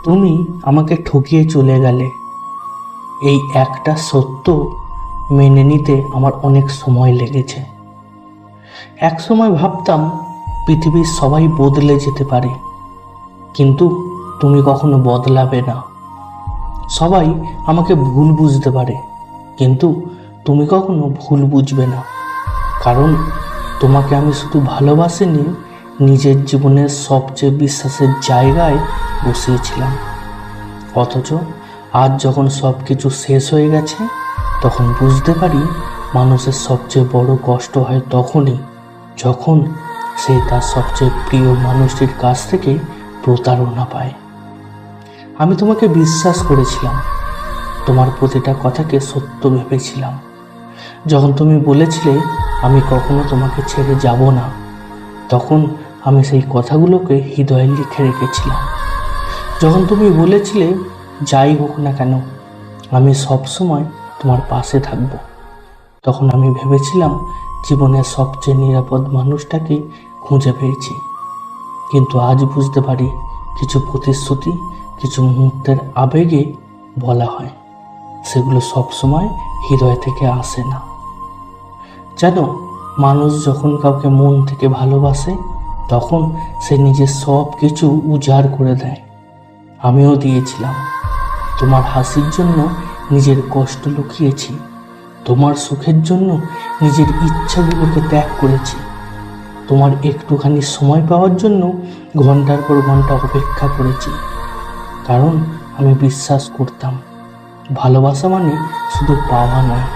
তুমি আমাকে ঠকিয়ে চলে গেলে, এই একটা সত্য মেনে নিতে আমার অনেক সময় লেগেছে। এক সময় ভাবতাম পৃথিবীর সবাই বদলে যেতে পারে, কিন্তু তুমি কখনো বদলাবে না। সবাই আমাকে ভুল বুঝতে পারে, কিন্তু তুমি কখনো ভুল বুঝবে না। কারণ তোমাকে আমি শুধু ভালোবাসিনি, নিজের জীবনের সবচেয়ে বিশ্বাসের জায়গায় বসিয়েছিলাম। অথচ আজ যখন সব কিছু শেষ হয়ে গেছে, তখন বুঝতে পারি মানুষের সবচেয়ে বড় কষ্ট হয় তখনই যখন সে তার সবচেয়ে প্রিয় মানুষটির কাছ থেকে প্রতারণা পায়। আমি তোমাকে বিশ্বাস করেছিলাম, তোমার প্রতিটা কথাকে সত্য ভেবেছিলাম। যখন তুমি বলেছিলে আমি কখনো তোমাকে ছেড়ে যাব না, তখন আমি সেই কথাগুলোকে হৃদয়ে লিখে রেখেছিলাম। যখন তুমি বলেছিলে যাই হোক না কেন আমি সবসময় তোমার পাশে থাকব, তখন আমি ভেবেছিলাম জীবনের সবচেয়ে নিরাপদ মানুষটাকে খুঁজে পেয়েছি। কিন্তু আজ বুঝতে পারি কিছু প্রতিশ্রুতি কিছু মুহূর্তের আবেগে বলা হয়, সেগুলো সবসময় হৃদয় থেকে আসে না। জানো, মানুষ যখন কাউকে মন থেকে ভালোবাসে তখন সে নিজের সব কিছু উজাড় করে দেয়। আমিও দিয়েছিলাম। তোমার হাসির জন্য নিজের কষ্ট লুকিয়েছি, তোমার সুখের জন্য নিজের ইচ্ছাগুলোকে ত্যাগ করেছি, তোমার একটুখানি সময় পাওয়ার জন্য ঘন্টার পর ঘন্টা অপেক্ষা করেছি। কারণ আমি বিশ্বাস করতাম ভালোবাসা মানে শুধু পাওয়া নয়,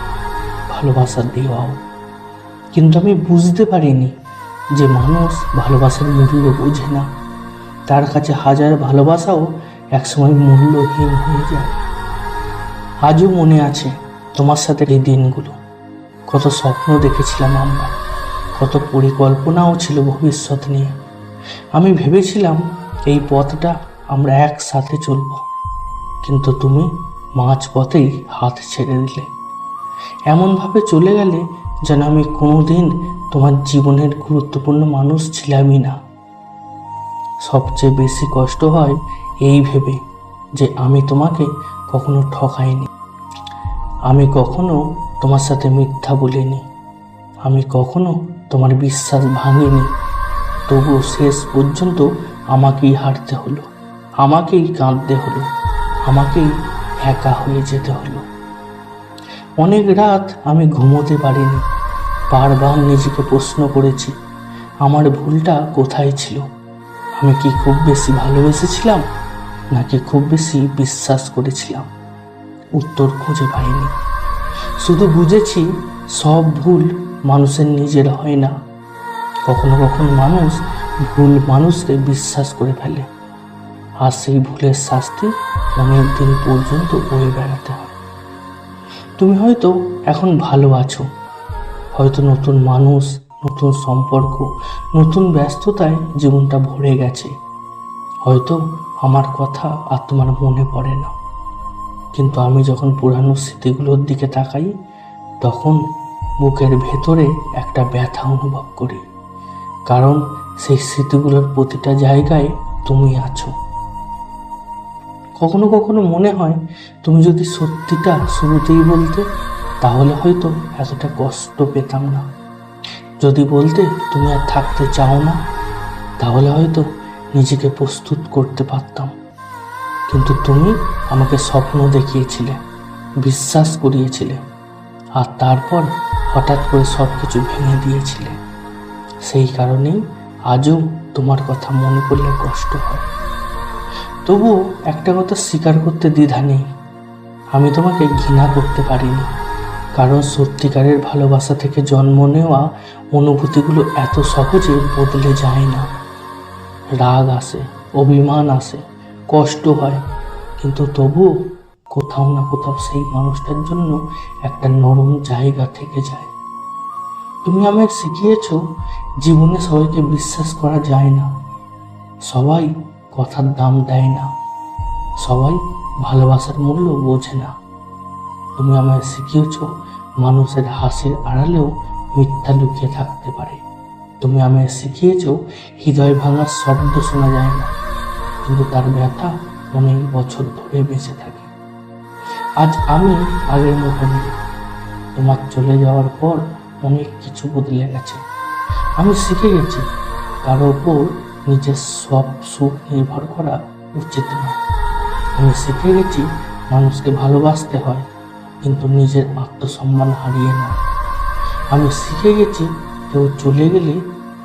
ভালোবাসা দেওয়াও। কিন্তু আমি বুঝতে পারিনি যে মানুষ ভালোবাসার মূল্য বোঝে না। তার কাছে হাজার ভালোবাসাও একসময় মূল্যহীন হয়ে যায়। আজও মনে আছে তোমার সাথে এই দিনগুলো, কত স্বপ্ন দেখেছিলাম আমরা, কত পরিকল্পনাও ছিল ভবিষ্যৎ নিয়ে। আমি ভেবেছিলাম এই পথটা আমরা একসাথে চলব, কিন্তু তুমি মাঝপথেই হাত ছেড়ে দিলে। এমনভাবে চলে গেলে যেন আমি কোনোদিন তোমার জীবনের গুরুত্বপূর্ণ মানুষ ছিলামই না। সবচেয়ে বেশি কষ্ট হয় এই ভেবে যে আমি তোমাকে কখনো ঠকাইনি, আমি কখনো তোমার সাথে মিথ্যা বলিনি, আমি কখনো তোমার বিশ্বাস ভাঙিনি। তবুও শেষ পর্যন্ত আমাকেই হারতে হলো, আমাকেই কাঁদতে হলো, আমাকেই একা হয়ে যেতে হলো। অনেক রাত আমি ঘুমোতে পারিনি, বারবার নিজেকে প্রশ্ন করেছি আমার ভুলটা কোথায় ছিল। আমি কি খুব বেশি ভালোবেসেছিলাম, নাকি খুব বেশি বিশ্বাস করেছিলাম? উত্তর খুঁজে পাইনি। শুধু বুঝেছি সব ভুল মানুষের নিজের হয় না। কখনো কখনো মানুষ ভুল মানুষকে বিশ্বাস করে ফেলে, আর সেই ভুলের শাস্তি অনেক দিন পর্যন্ত বয়ে বেড়াতে হয়। তুমি হয়তো এখন ভালো আছো, হয়তো নতুন মানুষ, নতুন সম্পর্ক, নতুন ব্যস্ততায় জীবনটা ভরে গেছে। হয়তো আমার কথা আর তোমার মনে পড়ে না, কিন্তু আমি যখন পুরানো স্মৃতিগুলোর দিকে তাকাই তখন বুকের ভেতরে একটা ব্যথা অনুভব করি। কারণ সেই স্মৃতিগুলোর প্রতিটা জায়গায় তুমি আছো। কখনো কখনো মনে হয় তুমি যদি সত্যিটা শুরুতেই বলতে, তাহলে হয়তো এতটা কষ্ট পেতাম না। যদি বলতে তুমি আর থাকতে চাও না, তাহলে হয়তো নিজেকে প্রস্তুত করতে পারতাম। কিন্তু তুমি আমাকে স্বপ্ন দেখিয়েছিলে, বিশ্বাস করিয়েছিলে, আর তারপর হঠাৎ করে সব কিছু ভেঙে দিয়েছিলে। সেই কারণেই আজও তোমার কথা মনে পড়লে কষ্ট হয়। তবুও একটা কথা স্বীকার করতে দ্বিধা নেই, আমি তোমাকে ঘৃণা করতে পারিনি। কারণ সত্যিকারের ভালোবাসা থেকে জন্ম নেওয়া অনুভূতিগুলো এত সহজে বদলে যায় না। রাগ আসে, অভিমান আসে, কষ্ট হয়, কিন্তু তবুও কোথাও না কোথাও সেই মানুষটার জন্য একটা নরম জায়গা থেকে যায়। তুমি আমায় শিখিয়েছ জীবনে সবাইকে বিশ্বাস করা যায় না, সবাই কথার দাম দেয় না, সবাই ভালোবাসার মূল্য বোঝে না। তুমি আমায় শিখিয়েছ মানুষের হাসির আড়ালেও মিথ্যা লুকিয়ে থাকতে পারে। তুমি আমায় শিখিয়েছ হৃদয় ভাঙার শব্দ শোনা যায় না, কিন্তু তার ব্যথা অনেক বছর ধরে বেঁচে থাকি। আজ আমি আগের মতো নেই। তোমার চলে যাওয়ার পর অনেক কিছু বদলে গেছে। আমি শিখে গেছি কারো ওপর নিজের সব সুখ নির্ভর করা উচিত নয়। আমি শিখে গেছি মানুষকে ভালোবাসতে হয়, কিন্তু নিজের আত্মসম্মান হারিয়ে নয়। আমি শিখে গেছি কেউ চলে গেলে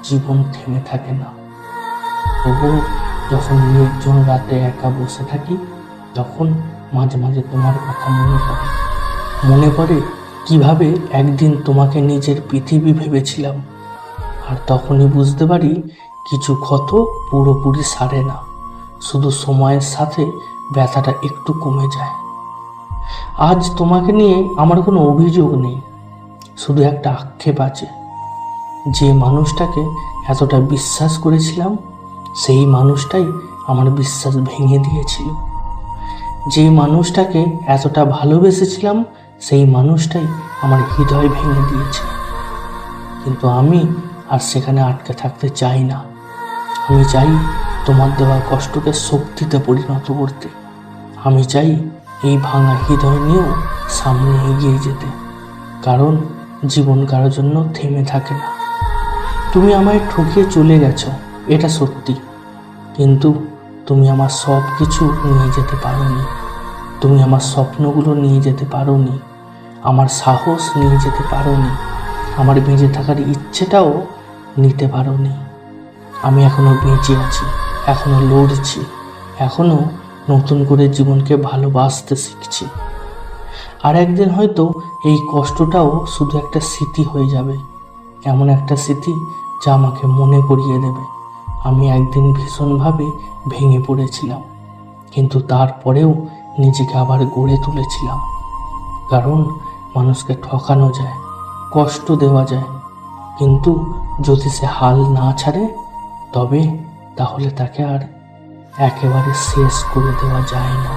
জীবন থেমে থাকে না। তবুও যখন নির্জন রাতে একা বসে থাকি, তখন মাঝে মাঝে তোমার কথা মনে পড়ে কিভাবে একদিন তোমাকে নিজের পৃথিবী ভেবেছিলাম। আর তখনই বুঝতে পারি কিছু ক্ষত পুরোপুরি সারে না, শুধু সময়ের সাথে ব্যথাটা একটু কমে যায়। আজ তোমাকে নিয়ে আমার কোনো অভিযোগ নেই, শুধু একটা আক্ষেপ আছে। যে মানুষটাকে এতটা বিশ্বাস করেছিলাম, সেই মানুষটাই আমার বিশ্বাস ভেঙে দিয়েছিল। যে মানুষটাকে এতটা ভালোবেসেছিলাম, সেই মানুষটাই আমার হৃদয় ভেঙে দিয়েছে। কিন্তু আমি আর সেখানে আটকে থাকতে চাই না। আমি চাই তোমার দেওয়া কষ্টকে শক্তিতে পরিণত করতে। আমি চাই এই ভাঙা হৃদয় নিয়েও সামনে এগিয়ে যেতে, কারণ জীবন কারোর জন্য থেমে থাকে না। তুমি আমায় ঠকিয়ে চলে গেছো, এটা সত্যি, কিন্তু তুমি আমার সব কিছু নিয়ে যেতে পারোনি। তুমি আমার স্বপ্নগুলো নিয়ে যেতে পারোনি, আমার সাহস নিয়ে যেতে পারোনি, আমার বেঁচে থাকার ইচ্ছেটাও নিতে পারোনি। আমি এখনো বেঁচে আছি, এখনো লড়ছি, এখনো নতুন করে জীবনকে ভালোবাসতে শিখছি। আর একদিন হয়তো এই কষ্টটাও শুধু একটা স্মৃতি হয়ে যাবে, এমন একটা স্মৃতি যা আমাকে মনে করিয়ে দেবে আমি একদিন ভীষণভাবে ভেঙে পড়েছিলাম, কিন্তু তারপরেও নিজেকে আবার গড়ে তুলেছিলাম। কারণ মানুষকে ঠকানো যায়, কষ্ট দেওয়া যায়, কিন্তু যদি সে হাল না ছাড়ে, তাহলে তাকে আর একেবারে শেষ করে দেওয়া যায় না।